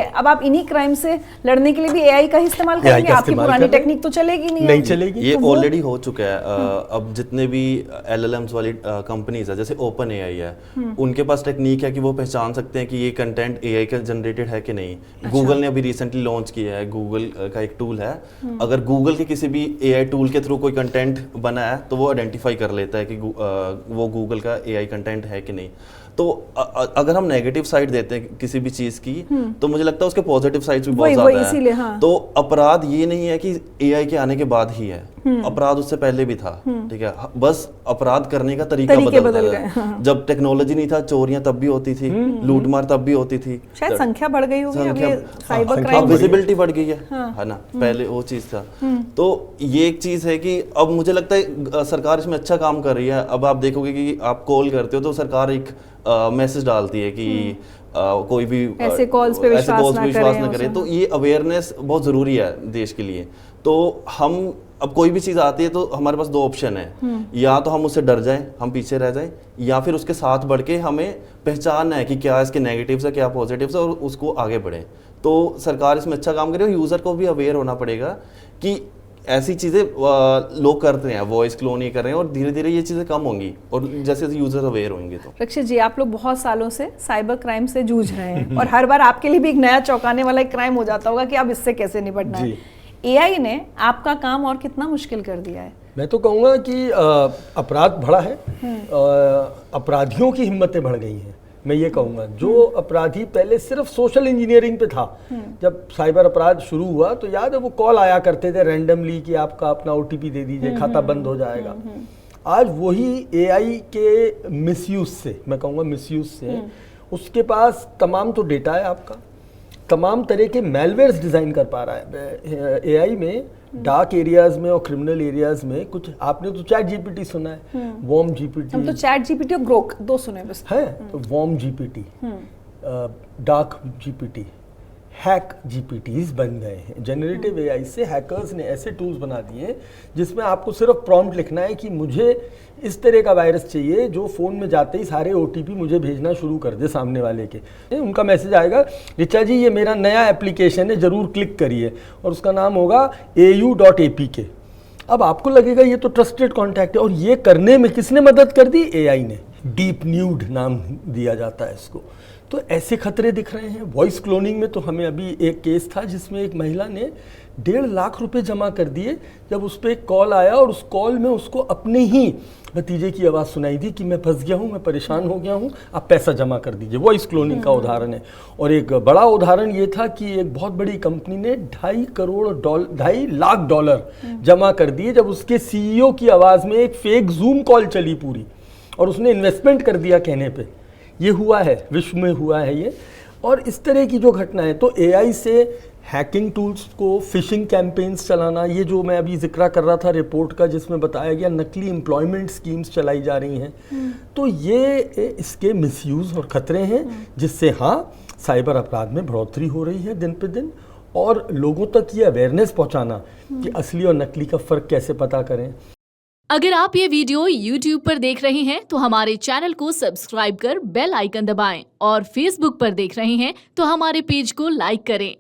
अब आप इन्हीं क्राइम से लड़ने के लिए भी एआई का ही इस्तेमाल करेंगे? आपकी पुरानी टेक्निक तो चलेगी नहीं चलेगी। ये ऑलरेडी हो चुका है। अब जितने भी LLMs वाली कंपनीज है, जैसे ओपन एआई है, उनके पास टेक्निक है कि वो पहचान सकते हैं कि ये कंटेंट एआई का जनरेटेड है कि नहीं। गूगल ने अभी रिसेंटली लॉन्च किया है, गूगल का एक टूल है, अगर गूगल के किसी भी एआई टूल के थ्रू कोई कंटेंट बना है तो वो आइडेंटिफाई कर लेता है कि वो गूगल का एआई कंटेंट है कि नहीं। तो अगर हम नेगेटिव साइड देते हैं किसी भी चीज की, तो मुझे लगता है उसके पॉजिटिव साइड्स भी बहुत ज्यादा है। हाँ। तो अपराध ये नहीं है कि एआई के आने के बाद ही है, अपराध उससे पहले भी था, ठीक है, बस अपराध करने का तरीका बदल गया। हाँ। जब टेक्नोलॉजी नहीं था, चोरियां तब भी होती थी, लूटमार तब भी होती थी, शायद संख्या बढ़ गई होगी, साइबर क्राइम विजिबिलिटी बढ़ गई है ना, पहले वो चीज था। तो ये एक चीज है कि अब मुझे लगता है सरकार इसमें अच्छा काम कर रही है। अब आप देखोगे कि आप कॉल करते हो तो सरकार एक मैसेज डालती है कि कोई भी ऐसे कॉल्स पे विश्वास ना करें। तो ये अवेयरनेस बहुत जरूरी है देश के लिए। तो हम अब कोई भी चीज आती है तो हमारे पास दो ऑप्शन है, या तो हम उससे डर जाएं, हम पीछे रह जाएं, या फिर उसके साथ बढ़ के हमें पहचानना है कि क्या इसके नेगेटिव्स है, क्या पॉजिटिव्स है, और उसको आगे बढ़े। तो सरकार इसमें अच्छा काम करे और यूजर को भी अवेयर होना पड़ेगा कि ऐसी चीजें लोग करते हैं, वॉइस क्लोन ही कर रहे हैं, और धीरे धीरे ये चीजें कम होंगी और जैसे यूजर अवेयर होंगे। तो रक्षित जी, आप लोग बहुत सालों से साइबर क्राइम से जूझ रहे हैं और हर बार आपके लिए भी एक नया चौंकाने वाला एक क्राइम हो जाता होगा कि अब इससे कैसे निपटना है। एआई ने आपका काम और कितना मुश्किल कर दिया है? मैं तो कहूँगा कि अपराध बढ़ा है, अपराधियों की हिम्मतें बढ़ गई हैं। मैं ये कहूँगा जो अपराधी पहले सिर्फ सोशल इंजीनियरिंग पे था, जब साइबर अपराध शुरू हुआ तो याद है वो कॉल आया करते थे रैंडमली कि आपका अपना OTP दे दीजिए, खाता बंद हो जाएगा। आज वही एआई के मिसयूज से, मैं कहूँगा मिसयूज से, उसके पास तमाम तो डेटा है आपका, तमाम तरह के मैलवेयर्स डिज़ाइन कर पा रहा है एआई में। डार्क एरियाज में और क्रिमिनल एरियाज में कुछ, आपने तो चैट जीपीटी सुना है, वॉर्म जीपीटी, हम तो चैट जीपीटी और ग्रोक दो सुने बस है, तो worm GPT, dark GPT, hack GPTs बन गए हैं। जनरेटिव एआई से हैकर्स ने ऐसे टूल्स बना दिए जिसमें आपको सिर्फ प्रॉम्प्ट लिखना है कि मुझे इस तरह का वायरस चाहिए जो फ़ोन में जाते ही सारे OTP मुझे भेजना शुरू कर दे सामने वाले के। उनका मैसेज आएगा, ऋचा जी ये मेरा नया एप्लीकेशन है, ज़रूर क्लिक करिए, और उसका नाम होगा au.apk। अब आपको लगेगा ये तो ट्रस्टेड कॉन्टैक्ट है, और ये करने में किसने मदद कर दी? एआई ने। डीप न्यूड नाम दिया जाता है इसको। तो ऐसे खतरे दिख रहे हैं। वॉइस क्लोनिंग में तो हमें अभी एक केस था जिसमें एक महिला ने 1.5 लाख रुपए जमा कर दिए जब उस पर एक कॉल आया और उस कॉल में उसको अपने ही भतीजे की आवाज़ सुनाई दी कि मैं फंस गया हूँ, मैं परेशान हो गया हूँ, आप पैसा जमा कर दीजिए। वॉइस क्लोनिंग का उदाहरण है। और एक बड़ा उदाहरण ये था कि एक बहुत बड़ी कंपनी ने $2.5 लाख जमा कर दिए जब उसके CEO की आवाज़ में एक फेक जूम कॉल चली पूरी, और उसने इन्वेस्टमेंट कर दिया कहने पे। ये हुआ है, विश्व में हुआ है ये। और इस तरह की जो घटनाएं, तो एआई से हैकिंग टूल्स को, फिशिंग कैंपेन्स चलाना, ये जो मैं अभी जिक्र कर रहा था रिपोर्ट का जिसमें बताया गया नकली एम्प्लॉयमेंट स्कीम्स चलाई जा रही हैं, तो ये इसके मिसयूज़ और ख़तरे हैं जिससे हाँ साइबर अपराध में बढ़ोतरी हो रही है दिन पे दिन। और लोगों तक ये अवेयरनेस पहुँचाना कि असली और नकली का फ़र्क कैसे पता करें। अगर आप ये वीडियो YouTube पर देख रहे हैं तो हमारे चैनल को सब्सक्राइब कर बेल आइकन दबाएं, और Facebook पर देख रहे हैं तो हमारे पेज को लाइक करें।